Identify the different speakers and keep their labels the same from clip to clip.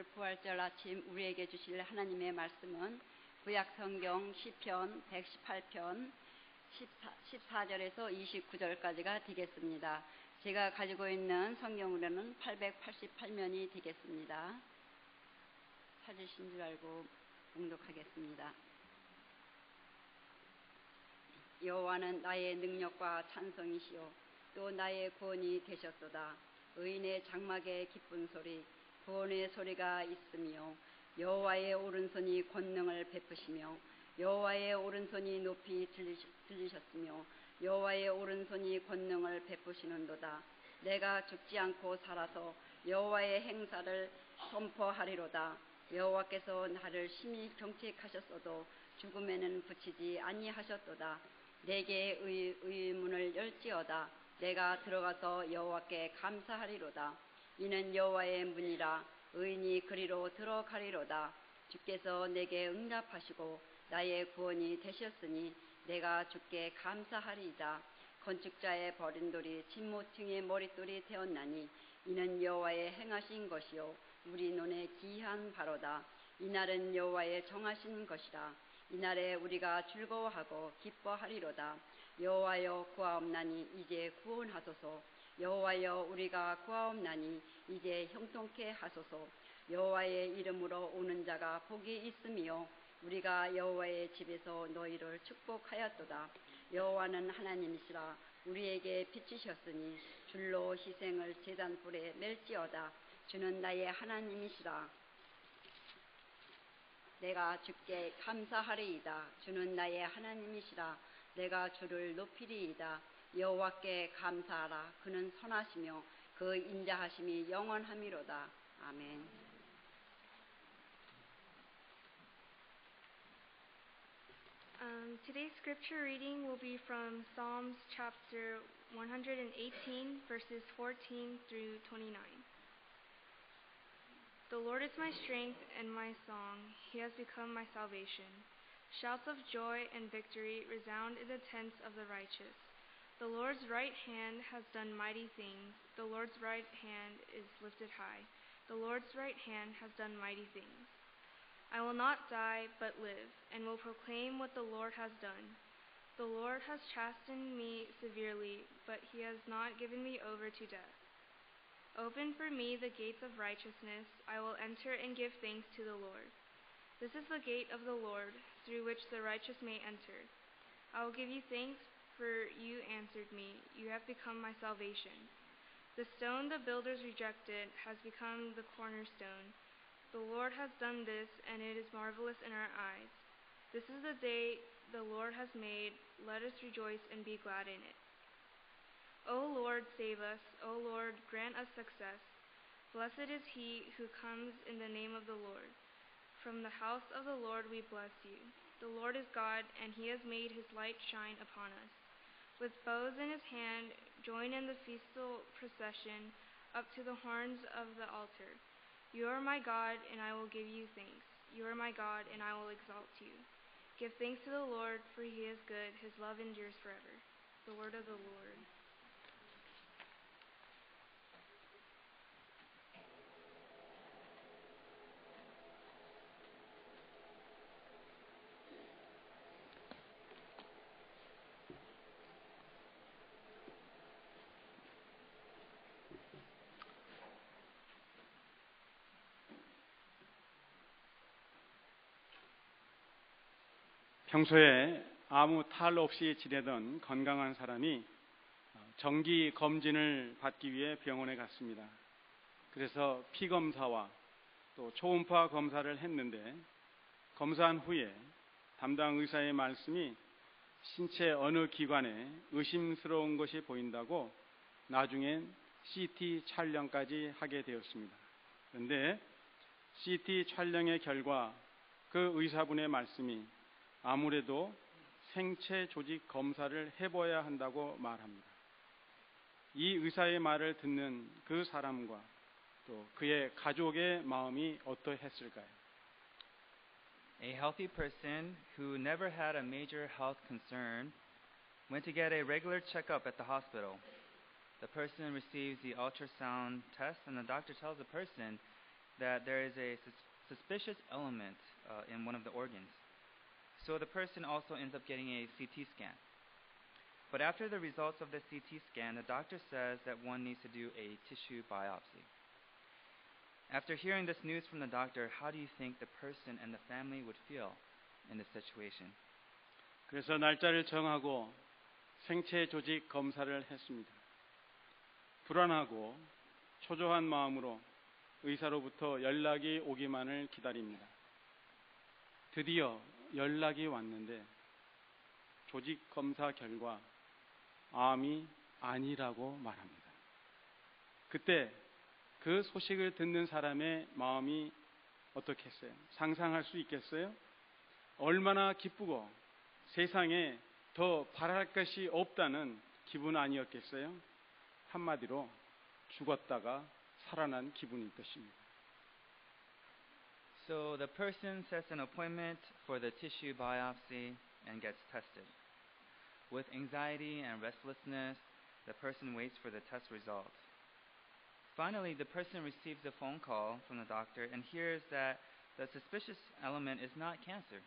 Speaker 1: 오늘 부활절 아침 우리에게 주실 하나님의 말씀은 구약 성경 시편 118편 14절에서 29절까지가 되겠습니다. 제가 가지고 있는 성경으로는 888면이 되겠습니다. 찾으신 줄 알고 봉독하겠습니다. 여호와는 나의 능력과 찬송이시요 또 나의 구원이 되셨도다. 의인의 장막에 기쁜 소리 구원의 소리가 있으며 여호와의 오른손이 권능을 베푸시며 여호와의 오른손이 높이 들리셨으며 여호와의 오른손이 권능을 베푸시는도다. 내가 죽지 않고 살아서 여호와의 행사를 선포하리로다. 여호와께서 나를 심히 경책하셨어도 죽음에는 붙이지 아니하셨도다. 내게 의문을 열지어다. 내가 들어가서 여호와께 감사하리로다. 이는 여호와의 문이라. 의인이 그리로 들어가리로다. 주께서 내게 응답하시고 나의 구원이 되셨으니 내가 주께 감사하리이다. 건축자의 버린 돌이 진모층의 머릿돌이 되었나니 이는 여호와의 행하신 것이요 우리 눈에 기이한 바로다. 이날은 여호와의 정하신 것이라. 이날에 우리가 즐거워하고 기뻐하리로다. 여호와여 구하옵나니 이제 구원하소서. 여호와여 우리가 구하옵나니 이제 형통케 하소서. 여호와의 이름으로 오는 자가 복이 있으며 우리가 여호와의 집에서 너희를 축복하였도다. 여호와는 하나님이시라. 우리에게 비추셨으니 줄로 희생을 제단불에 멜지어다. 주는 나의 하나님이시라. 내가 주께 감사하리이다. 주는 나의 하나님이시라. 내가 주를 높이리이다. 여호와께 감사하라. 그는 선하시며 그 인자하심이 영원함이로다. 아멘.
Speaker 2: Today's scripture reading will be from Psalms chapter 118, verses 14 through 29. The Lord is my strength and my song. He has become my salvation. Shouts of joy and victory resound in the tents of the righteous. The Lord's right hand has done mighty things. The Lord's right hand is lifted high. The Lord's right hand has done mighty things. I will not die, but live, and will proclaim what the Lord has done. The Lord has chastened me severely, but he has not given me over to death. Open for me the gates of righteousness. I will enter and give thanks to the Lord. This is the gate of the Lord, through which the righteous may enter. I will give you thanks, for you answered me. You have become my salvation. The stone the builders rejected has become the cornerstone. The Lord has done this, and it is marvelous in our eyes. This is the day the Lord has made. Let us rejoice and be glad in it. O Lord, save us. O Lord, grant us success. Blessed is he who comes in the name of the Lord. From the house of the Lord we bless you. The Lord is God, and he has made his light shine upon us. With bows in his hand, join in the festal procession up to the horns of the altar. You are my God, and I will give you thanks. You are my God, and I will exalt you. Give thanks to the Lord, for he is good. His love endures forever. The word of the Lord.
Speaker 3: 평소에 아무 탈 없이 지내던 건강한 사람이 정기 검진을 받기 위해 병원에 갔습니다. 그래서 피 검사와 또 초음파 검사를 했는데 검사한 후에 담당 의사의 말씀이 신체 어느 기관에 의심스러운 것이 보인다고 나중엔 CT 촬영까지 하게 되었습니다. 그런데 CT 촬영의 결과 그 의사분의 말씀이 아무래도 생체 조직 검사를 해봐야 한다고 말합니다. 이 의사의 말을 듣는 그 사람과 또 그의 가족의 마음이 어떠했을까요?
Speaker 4: A healthy person who never had a major health concern went to get a regular checkup at the hospital. The person receives the ultrasound test and the doctor tells the person that there is a suspicious element in one of the organs. So the person also ends up getting a CT scan. But after the results of the CT scan, the doctor says that one needs to do a tissue biopsy. After hearing this news from the doctor, how do you think the person and the family would feel in this situation?
Speaker 3: 그래서 날짜를 정하고 생체 조직 검사를 했습니다. 불안하고 초조한 마음으로 의사로부터 연락이 오기만을 기다립니다. 드디어 연락이 왔는데 조직 검사 결과 암이 아니라고 말합니다. 그때 그 소식을 듣는 사람의 마음이 어떻겠어요? 상상할 수 있겠어요? 얼마나 기쁘고 세상에 더 바랄 것이 없다는 기분 아니었겠어요? 한마디로 죽었다가 살아난 기분일 것입니다.
Speaker 4: So the person sets an appointment for the tissue biopsy and gets tested. With anxiety and restlessness, the person waits for the test results. Finally, the person receives a phone call from the doctor and hears that the suspicious element is not cancer.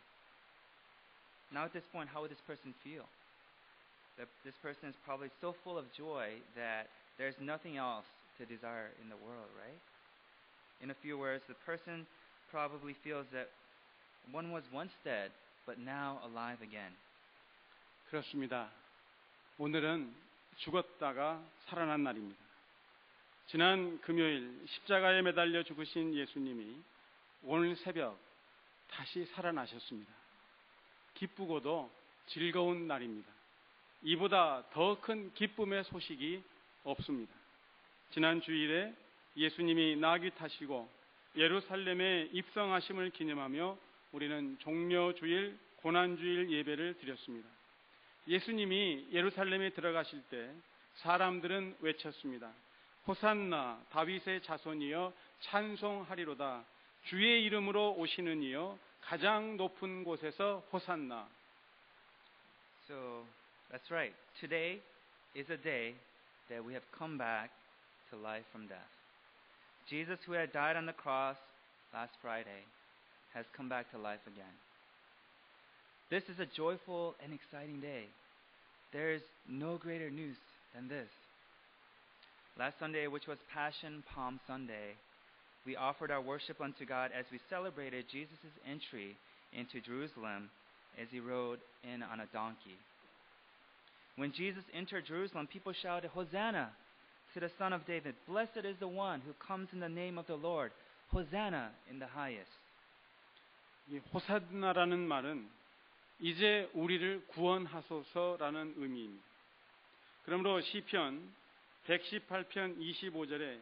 Speaker 4: Now at this point, how would this person feel? This person is probably so full of joy that there's nothing else to desire in the world, right? In a few words, the person probably feels that one was once dead, but now alive again.
Speaker 3: 그렇습니다. 오늘은 죽었다가 살아난 날입니다. 지난 금요일 십자가에 매달려 죽으신 예수님이 오늘 새벽 다시 살아나셨습니다. 기쁘고도 즐거운 날입니다. 이보다 더 큰 기쁨의 소식이 없습니다. 지난 주일에 예수님이 나귀 타시고 예루살렘에 입성하심을 기념하며 우리는 종려주일, 고난주일 예배를 드렸습니다. 예수님이 예루살렘에 들어가실 때 사람들은 외쳤습니다. 호산나 다윗의 자손이여 찬송하리로다. 주의 이름으로 오시는 이여 가장 높은 곳에서 호산나.
Speaker 4: So that's right. Today is a day that we have come back to life from death. Jesus, who had died on the cross last Friday, has come back to life again. This is a joyful and exciting day. There is no greater news than this. Last Sunday, which was Passion Palm Sunday, we offered our worship unto God as we celebrated Jesus' entry into Jerusalem as he rode in on a donkey. When Jesus entered Jerusalem, people shouted, Hosanna to the Son of David. Blessed is the one who comes in the name of the Lord. Hosanna in the highest.
Speaker 3: 이 호산나라는 말은 이제 우리를 구원하소서라는 의미입니다. 그러므로 시편 118편 25절에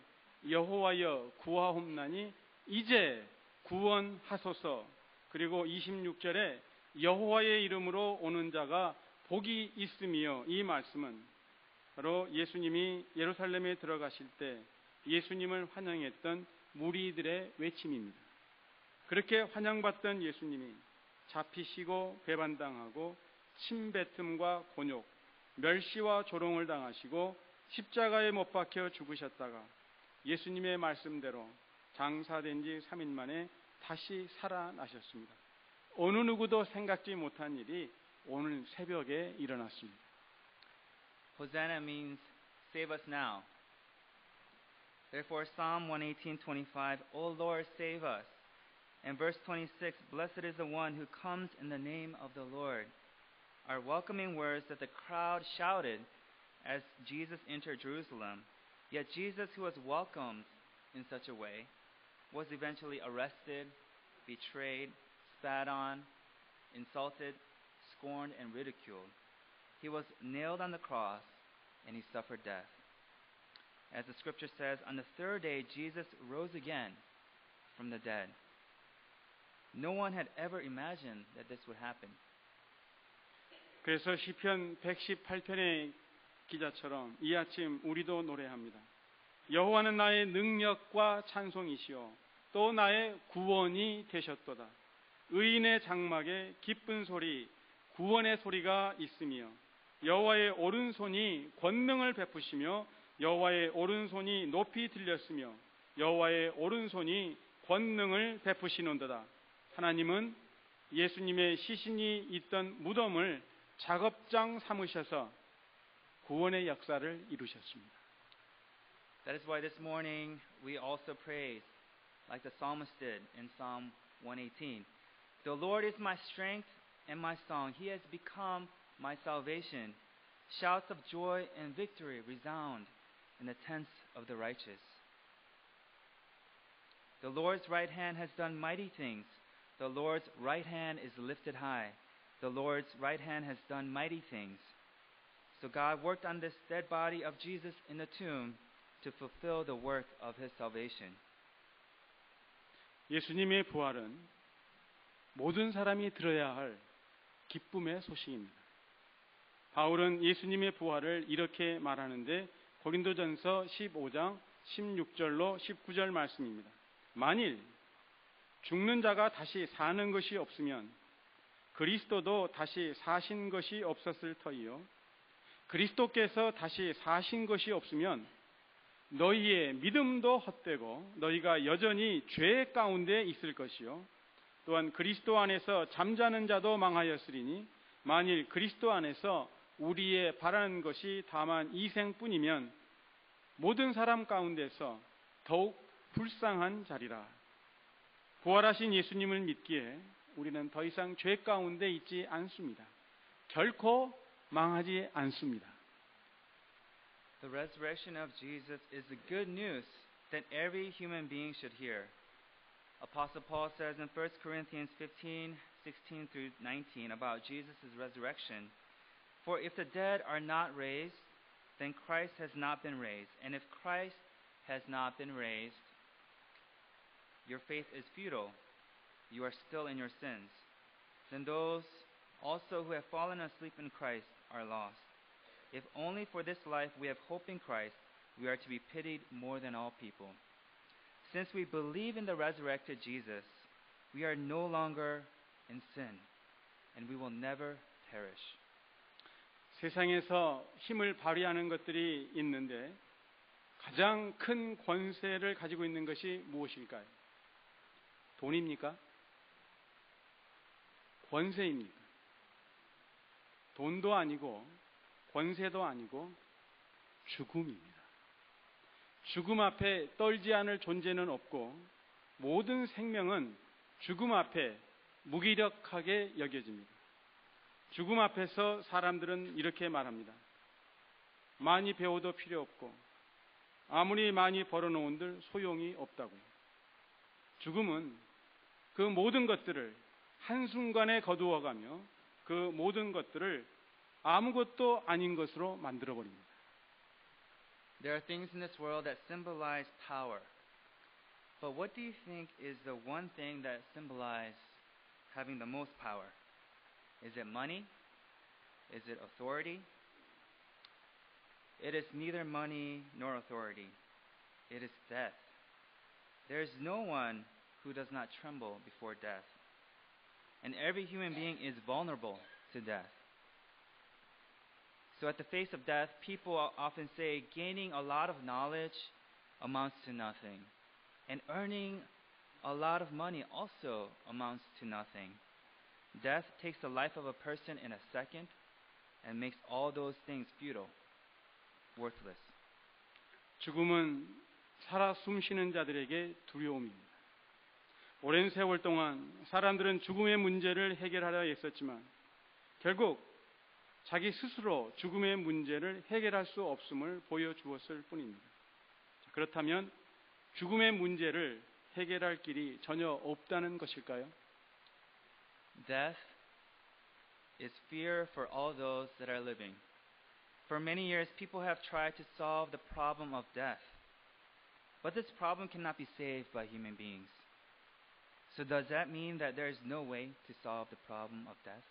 Speaker 3: 여호와여 구하옵나니 이제 구원하소서, 그리고 26절에 여호와의 이름으로 오는 자가 복이 있으며, 이 말씀은 바로 예수님이 예루살렘에 들어가실 때 예수님을 환영했던 무리들의 외침입니다. 그렇게 환영받던 예수님이 잡히시고 배반당하고 침뱉음과 곤욕, 멸시와 조롱을 당하시고 십자가에 못 박혀 죽으셨다가 예수님의 말씀대로 장사된 지 3일 만에 다시 살아나셨습니다. 어느 누구도 생각지 못한 일이 오늘 새벽에 일어났습니다.
Speaker 4: Hosanna means save us now. Therefore Psalm 118:25, O Lord, save us. And verse 26, blessed is the one who comes in the name of the Lord, are welcoming words that the crowd shouted as Jesus entered Jerusalem. Yet Jesus, who was welcomed in such a way, was eventually arrested, betrayed, spat on, insulted, scorned, and ridiculed. He was nailed on the cross, and he suffered death. As the scripture says, on the third day, Jesus rose again from the dead. No one had ever imagined that this would happen.
Speaker 3: 그래서 시편 118편의 기자처럼 이 아침 우리도 노래합니다. 여호와는 나의 능력과 찬송이시오, 또 나의 구원이 되셨도다. 의인의 장막에 기쁜 소리, 구원의 소리가 있으며, 여호와의 오른손이 권능을 베푸시며, 여호와의 오른손이 높이 들렸으며, 여호와의 오른손이 권능을 베푸시는도다. 하나님은 예수님의 시신이 있던 무덤을 작업장 삼으셔서 구원의 역사를 이루셨습니다.
Speaker 4: That is why this morning we also praise, like the psalmist did in Psalm 118. The Lord is my strength and my song. He has become my salvation. Shouts of joy and victory resound in the tents of the righteous. The Lord's right hand has done mighty things. The Lord's right hand is lifted high. The Lord's right hand has done mighty things. So God worked on this dead body of Jesus in the tomb to fulfill the work of his salvation.
Speaker 3: 예수님의 부활은 모든 사람이 들어야 할 기쁨의 소식입니다. 바울은 예수님의 부활을 이렇게 말하는데 고린도전서 15장 16절로 19절 말씀입니다. 만일 죽는 자가 다시 사는 것이 없으면 그리스도도 다시 사신 것이 없었을 터이요. 그리스도께서 다시 사신 것이 없으면 너희의 믿음도 헛되고 너희가 여전히 죄 가운데 있을 것이요. 또한 그리스도 안에서 잠자는 자도 망하였으리니 만일 그리스도 안에서 우리의 바라는 것이 다만 이 생뿐이면 모든 사람 가운데서 더욱 불쌍한 자리라. 부활하신 예수님을 믿기에 우리는 더 이상 죄 가운데 있지 않습니다. 결코 망하지 않습니다.
Speaker 4: The resurrection of Jesus is the good news that every human being should hear. Apostle Paul says in 1 Corinthians 15:16 through 19 about Jesus' resurrection, "For if the dead are not raised, then Christ has not been raised. And if Christ has not been raised, your faith is futile. You are still in your sins. Then those also who have fallen asleep in Christ are lost. If only for this life we have hope in Christ, we are to be pitied more than all people. Since we believe in the resurrected Jesus, we are no longer in sin, and we will never perish."
Speaker 3: 세상에서 힘을 발휘하는 것들이 있는데 가장 큰 권세를 가지고 있는 것이 무엇일까요? 돈입니까? 권세입니까? 돈도 아니고 권세도 아니고 죽음입니다. 죽음 앞에 떨지 않을 존재는 없고 모든 생명은 죽음 앞에 무기력하게 여겨집니다. 죽음 앞에서 사람들은 이렇게 말합니다. 많이 배워도 필요 없고 아무리 많이 벌어놓은들 소용이 없다고. 죽음은 그 모든 것들을 한순간에 거두어가며 그 모든 것들을 아무것도 아닌 것으로 만들어버립니다.
Speaker 4: There are things in this world that symbolize power. But what do you think is the one thing that symbolizes having the most power? Is it money? Is it authority? It is neither money nor authority. It is death. There is no one who does not tremble before death. And every human being is vulnerable to death. So at the face of death, people often say gaining a lot of knowledge amounts to nothing. And earning a lot of money also amounts to nothing. Death takes the life of a person in a second and makes all those things futile, worthless.
Speaker 3: 죽음은 살아 숨쉬는 자들에게 두려움입니다. 오랜 세월 동안 사람들은 죽음의 문제를 해결하려 애썼지만 결국 자기 스스로 죽음의 문제를 해결할 수 없음을 보여주었을 뿐입니다. 그렇다면 죽음의 문제를 해결할 길이 전혀 없다는 것일까요?
Speaker 4: Death is fear for all those that are living. For many years, people have tried to solve the problem of death. But this problem cannot be saved by human beings. So does that mean that there is no way to solve the problem of death?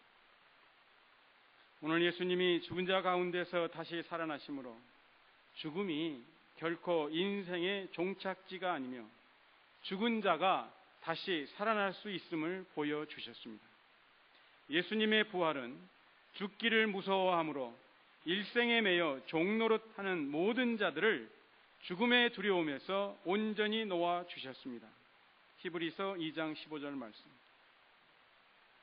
Speaker 3: 오늘 예수님이 죽은 자 가운데서 다시 살아나심으로 죽음이 결코 인생의 종착지가 아니며 죽은 자가 다시 살아날 수 있음을 보여주셨습니다. 예수님의 부활은 죽기를 무서워함으로 일생에 매여 종노릇하는 모든 자들을 죽음의 두려움에서 온전히 놓아주셨습니다. 히브리서 2장 15절 말씀.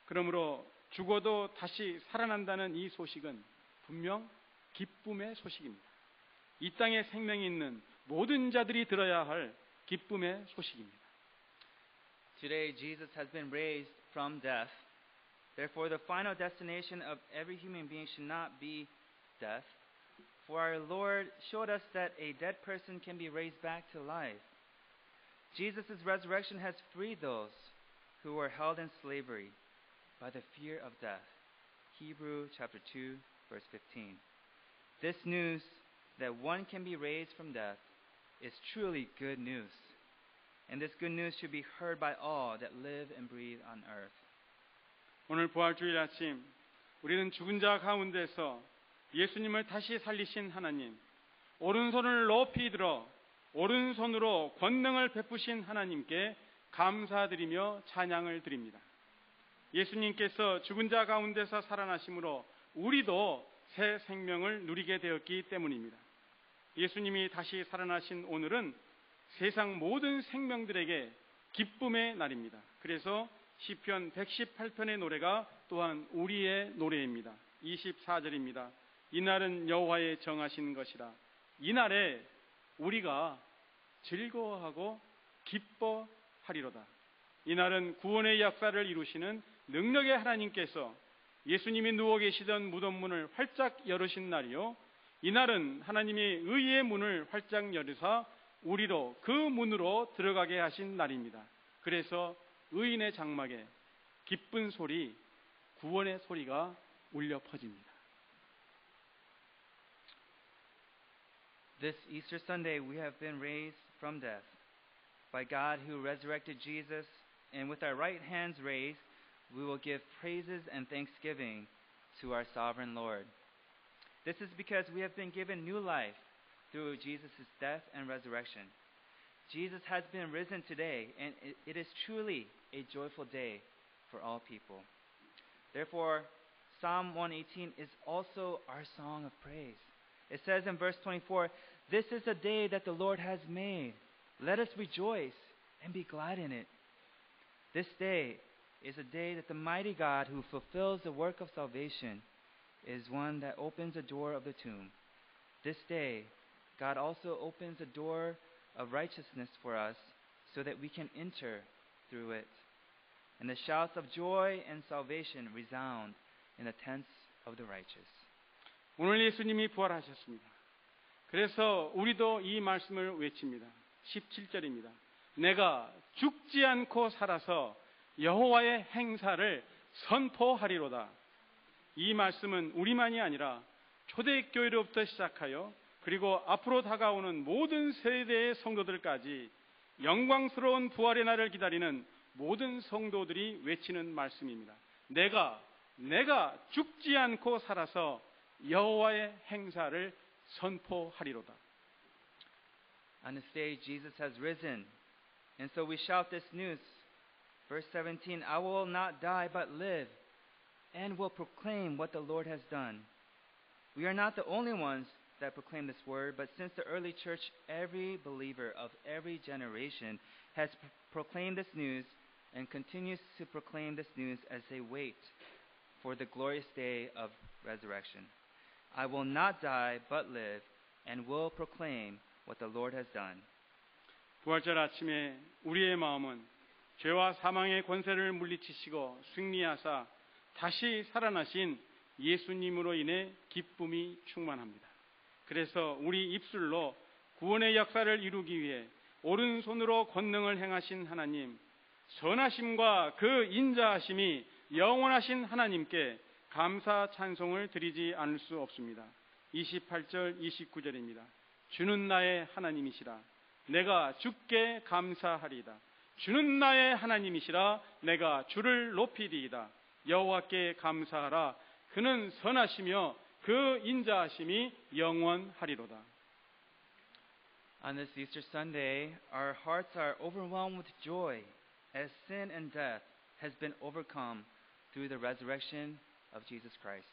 Speaker 3: 그러므로 죽어도 다시 살아난다는 이 소식은 분명 기쁨의 소식입니다. 이 땅에 생명이 있는 모든 자들이 들어야 할 기쁨의 소식입니다.
Speaker 4: Today, Jesus has been raised from death. Therefore, the final destination of every human being should not be death. For our Lord showed us that a dead person can be raised back to life. Jesus' resurrection has freed those who were held in slavery by the fear of death. Hebrews chapter 2, verse 15. This news that one can be raised from death is truly good news. And this good news should be heard by all that live and breathe on earth.
Speaker 3: 오늘 부활주일 아침 우리는 죽은 자 가운데서 예수님을 다시 살리신 하나님, 오른손을 높이 들어 오른손으로 권능을 베푸신 하나님께 감사드리며 찬양을 드립니다. 예수님께서 죽은 자 가운데서 살아나심으로 우리도 새 생명을 누리게 되었기 때문입니다. 예수님이 다시 살아나신 오늘은 세상 모든 생명들에게 기쁨의 날입니다. 그래서 시편 118편의 노래가 또한 우리의 노래입니다. 24절입니다. 이날은 여호와의 정하신 것이라. 이날에 우리가 즐거워하고 기뻐하리로다. 이날은 구원의 역사를 이루시는 능력의 하나님께서 예수님이 누워 계시던 무덤 문을 활짝 열으신 날이요, 이날은 하나님이 의의 문을 활짝 열으사 우리로 그 문으로 들어가게 하신 날입니다. 그래서 의인의 장막에 기쁜 소리, 구원의 소리가 울려 퍼집니다.
Speaker 4: This Easter Sunday, we have been raised from death by God who resurrected Jesus, and with our right hands raised, we will give praises and thanksgiving to our sovereign Lord. This is because we have been given new life through Jesus' death and resurrection. Jesus has been risen today, and it is truly a joyful day for all people. Therefore, Psalm 118 is also our song of praise. It says in verse 24, "This is a day that the Lord has made. Let us rejoice and be glad in it." This day is a day that the mighty God who fulfills the work of salvation is one that opens the door of the tomb. This day, God also opens the door of righteousness for us so that we can enter through it. And the shouts of joy and salvation resound in the tents of the righteous.
Speaker 3: 오늘 예수님이 부활하셨습니다. 그래서 우리도 이 말씀을 외칩니다. 17절입니다. 내가 죽지 않고 살아서 여호와의 행사를 선포하리로다. 이 말씀은 우리만이 아니라 초대교회로부터 시작하여 그리고 앞으로 다가오는 모든 세대의 성도들까지 영광스러운 부활의 날을 기다리는 모든 성도들이 외치는 말씀입니다. 내가 죽지 않고 살아서 여호와의 행사를 선포하리로다.
Speaker 4: On this day, Jesus has risen, and so we shout this news. Verse 17, "I will not die but live, and will proclaim what the Lord has done." We are not the only ones that proclaim this word, but since the early church, every believer of every generation has proclaimed this news and continues to proclaim this news as they wait for the glorious day of resurrection. I will not die but live, and will proclaim what the Lord has done.
Speaker 3: 부활절 아침에 우리의 마음은 죄와 사망의 권세를 물리치시고 승리하사 다시 살아나신 예수님으로 인해 기쁨이 충만합니다. 그래서 우리 입술로 구원의 역사를 이루기 위해 오른손으로 권능을 행하신 하나님, 선하심과 그 인자하심이 영원하신 하나님께 감사 찬송을 드리지 않을 수 없습니다. 28절 29절입니다. 주는 나의 하나님이시라 내가 주께 감사하리이다. 주는 나의 하나님이시라 내가 주를 높이리이다. 여호와께 감사하라. 그는 선하시며 그 인자하심이 영원하리로다.
Speaker 4: On this Easter Sunday, our hearts are overwhelmed with joy as sin and death has been overcome through the resurrection of Jesus Christ.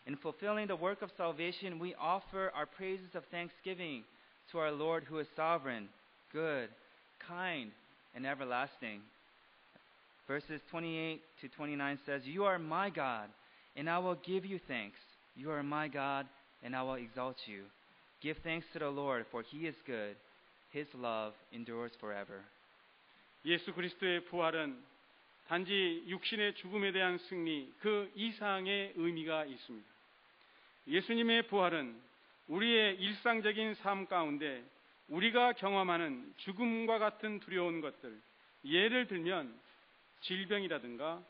Speaker 4: In fulfilling the work of salvation, we offer our praises of thanksgiving to our Lord who is sovereign, good, kind, and everlasting. Verses 28 to 29 says, You are my God, and I will give you thanks. You are my God, and I will exalt you. Give thanks to the Lord, for he is good. His love endures forever.
Speaker 3: 예수 그리스도의 부활은 단지 육신의 죽음에 대한 승리 그 이상의 의미가 있습니다. 예수님의 부활은 우리의 일상적인 삶 가운데 우리가 경험하는 죽음과 같은 두려운 것들, 예를 들면 질병이라든가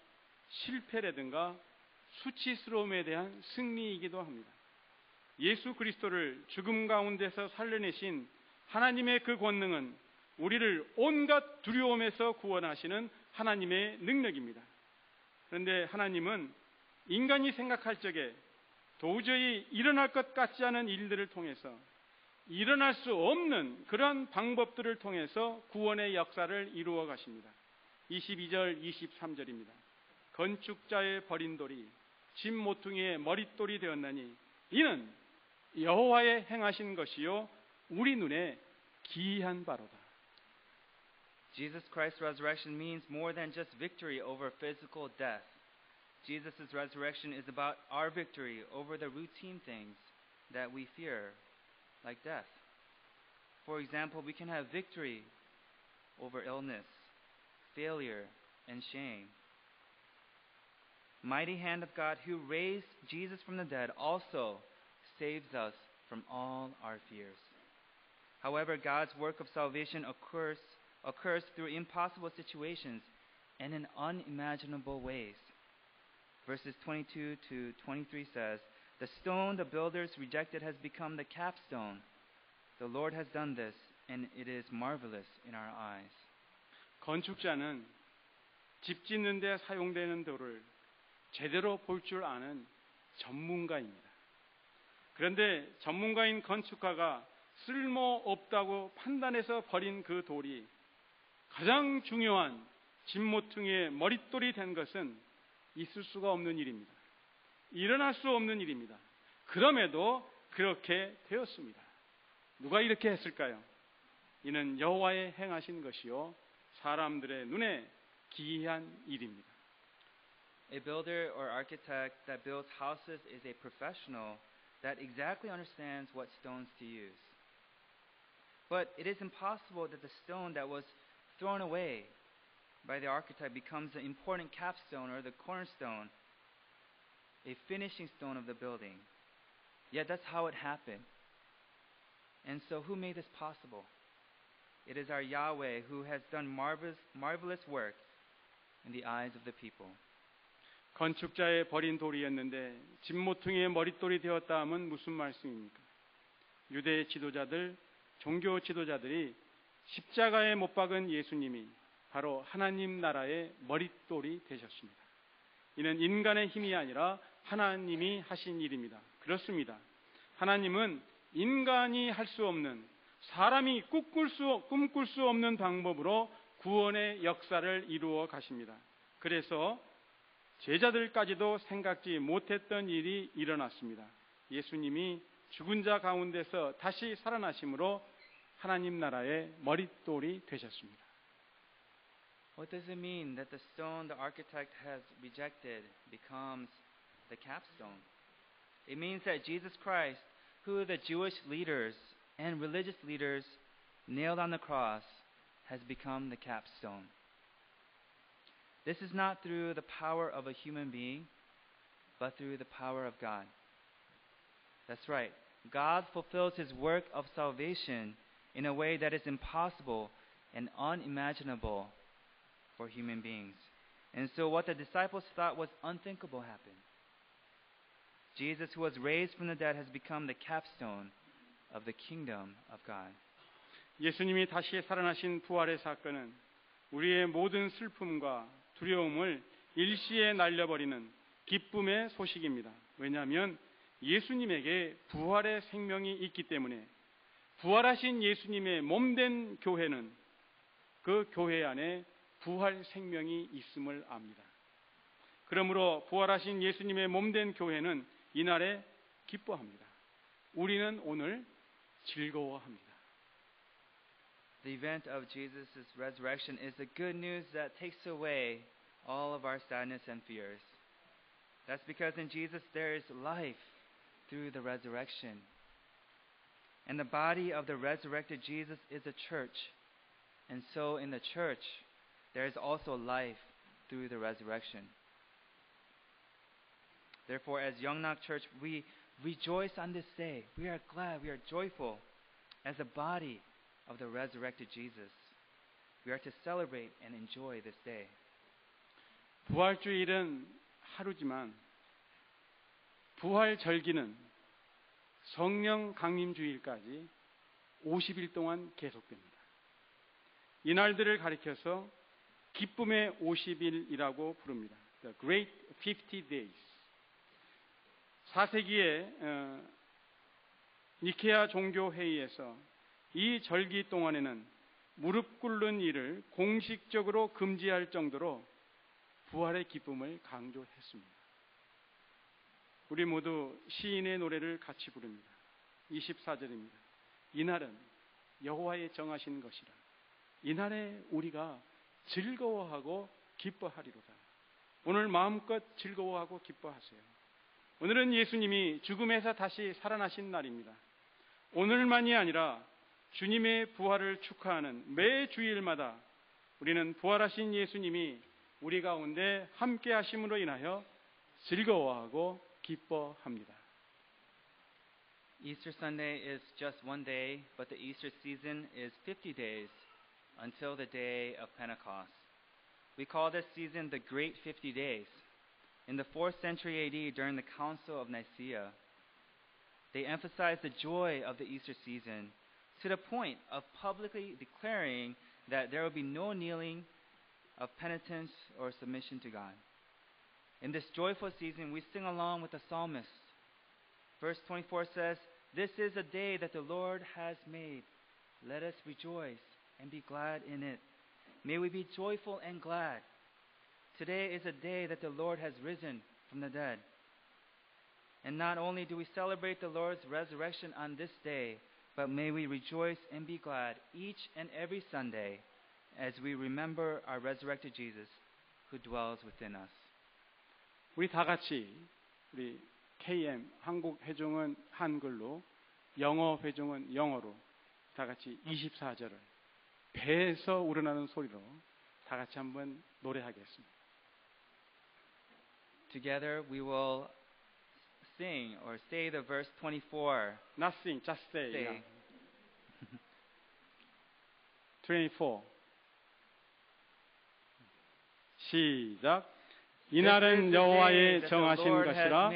Speaker 3: 실패라든가 수치스러움에 대한 승리이기도 합니다. 예수 그리스도를 죽음 가운데서 살려내신 하나님의 그 권능은 우리를 온갖 두려움에서 구원하시는 하나님의 능력입니다. 그런데 하나님은 인간이 생각할 적에 도저히 일어날 것 같지 않은 일들을 통해서 일어날 수 없는 그런 방법들을 통해서 구원의 역사를 이루어 가십니다. 22절 23절입니다. 건축자의 버린 돌이 집 모퉁이의 머릿돌이 되었나니 이는 여호와의 행하신 것이요 우리 눈에 기이한 바로다.
Speaker 4: Jesus Christ's resurrection means more than just victory over physical death. Jesus' resurrection is about our victory over the routine things that we fear, like death. For example, we can have victory over illness, failure, and shame. Mighty hand of God who raised Jesus from the dead also saves us from all our fears. However, God's work of salvation occurs through impossible situations and in unimaginable ways. Verses 22 to 23 says, The stone the builders rejected has become the capstone. The Lord has done this, and it is marvelous in our eyes.
Speaker 3: 건축자는 집 짓는 데 사용되는 돌을 제대로 볼 줄 아는 전문가입니다. 그런데 전문가인 건축가가 쓸모없다고 판단해서 버린 그 돌이 가장 중요한 집 모퉁이의 머릿돌이 된 것은 있을 수가 없는 일입니다. 일어날 수 없는 일입니다. 그럼에도 그렇게 되었습니다. 누가 이렇게 했을까요? 이는 여호와의 행하신 것이요 사람들의 눈에 기이한 일입니다.
Speaker 4: A builder or architect that builds houses is a professional that exactly understands what stones to use. But it is impossible that the stone that was thrown away by the architect becomes the important capstone or the cornerstone, a finishing stone of the building. Yet that's how it happened. And so who made this possible? It is our Yahweh who has done marvelous work in the eyes of the people.
Speaker 3: 건축자의 버린 돌이었는데 집 모퉁이의 머릿돌이 되었다 하면 무슨 말씀입니까? 유대 지도자들, 종교 지도자들이 십자가에 못 박은 예수님이 바로 하나님 나라의 머릿돌이 되셨습니다. 이는 인간의 힘이 아니라 하나님이 하신 일입니다. 그렇습니다. 하나님은 인간이 할 수 없는, 사람이 꿈꿀 수 없는 방법으로 구원의 역사를 이루어 가십니다. 그래서 제자들까지도 생각지 못했던 일이 일어났습니다. 예수님이 죽은 자 가운데서 다시 살아나심으로 하나님 나라의 머릿돌이 되셨습니다.
Speaker 4: What does it mean that the stone the architect has rejected becomes the capstone? It means that Jesus Christ, who the Jewish leaders and religious leaders nailed on the cross, has become the capstone. This is not through the power of a human being, but through the power of God. That's right. God fulfills his work of salvation in a way that is impossible and unimaginable for human beings. And so what the disciples thought was unthinkable happened. Jesus, who was raised from the dead, has become the capstone of the kingdom of God.
Speaker 3: 예수님이 다시 살아나신 부활의 사건은 우리의 모든 슬픔과 두려움을 일시에 날려버리는 기쁨의 소식입니다. 왜냐하면 예수님에게 부활의 생명이 있기 때문에 부활하신 예수님의 몸된 교회는 그 교회 안에 부활 생명이 있음을 압니다. 그러므로 부활하신 예수님의 몸된 교회는 이날에 기뻐합니다. 우리는 오늘 즐거워합니다.
Speaker 4: The event of Jesus' resurrection is the good news that takes away all of our sadness and fears. That's because in Jesus there is life through the resurrection. And the body of the resurrected Jesus is a church. And so in the church, there is also life through the resurrection. Therefore, as Yongnak Church, we rejoice on this day. We are glad, we are joyful as a body of the resurrected Jesus. We are to celebrate and enjoy this day.
Speaker 3: 부활주일은 하루지만 부활절기는 성령 강림주일까지 50일 동안 계속됩니다. 이날들을 가리켜서 기쁨의 50일이라고 부릅니다. The Great 50 Days. 4세기에 니케아 종교회의에서 이 절기 동안에는 무릎 꿇는 일을 공식적으로 금지할 정도로 부활의 기쁨을 강조했습니다. 우리 모두 시인의 노래를 같이 부릅니다. 24절입니다. 이날은 여호와의 정하신 것이라. 이날에 우리가 즐거워하고 기뻐하리로다. 오늘 마음껏 즐거워하고 기뻐하세요. 오늘은 예수님이 죽음에서 다시 살아나신 날입니다. 오늘만이 아니라 주님의 부활을 축하하는 매 주일마다 우리는 부활하신 예수님이 우리 가운데 함께 하심으로 인하여 즐거워하고 기뻐합니다.
Speaker 4: Easter Sunday is just one day, but the Easter season is 50 days until the day of Pentecost. We call this season the Great 50 Days. In the 4th century AD, during the Council of Nicaea, they emphasized the joy of the Easter season to the point of publicly declaring that there will be no kneeling of penitence or submission to God. In this joyful season, we sing along with the psalmist. Verse 24 says, "This is a day that the Lord has made. Let us rejoice and be glad in it. May we be joyful and glad. Today is a day that the Lord has risen from the dead." And not only do we celebrate the Lord's resurrection on this day, but may we rejoice and be glad each and every Sunday as we remember our resurrected Jesus who dwells within us.
Speaker 3: 우리 다 같이 우리 KM 한국 회중은 한글로, 영어 회중은 영어로 다 같이 24절을 배에서 우러나는 소리로 다 같이 한번 노래하겠습니다.
Speaker 4: Together we will sing or say the verse 24.
Speaker 3: Not sing, just say.
Speaker 4: Say.
Speaker 3: Yeah. 24. 시작. 이날은 여호와의 정하신 것이라.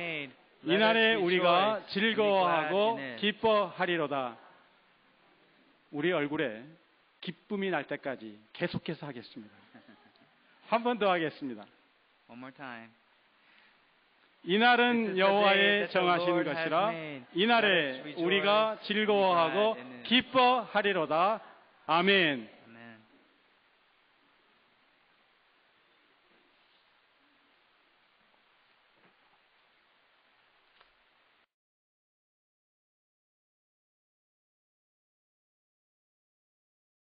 Speaker 3: 이날에 우리가 즐거워하고 기뻐하리로다. 우리 얼굴에 기쁨이 날 때까지 계속해서 하겠습니다. 한 번 더 하겠습니다.
Speaker 4: One more time.
Speaker 3: 이날은 여호와의 정하신 것이라. 이날에 우리가 즐거워하고 기뻐하리로다. 아멘.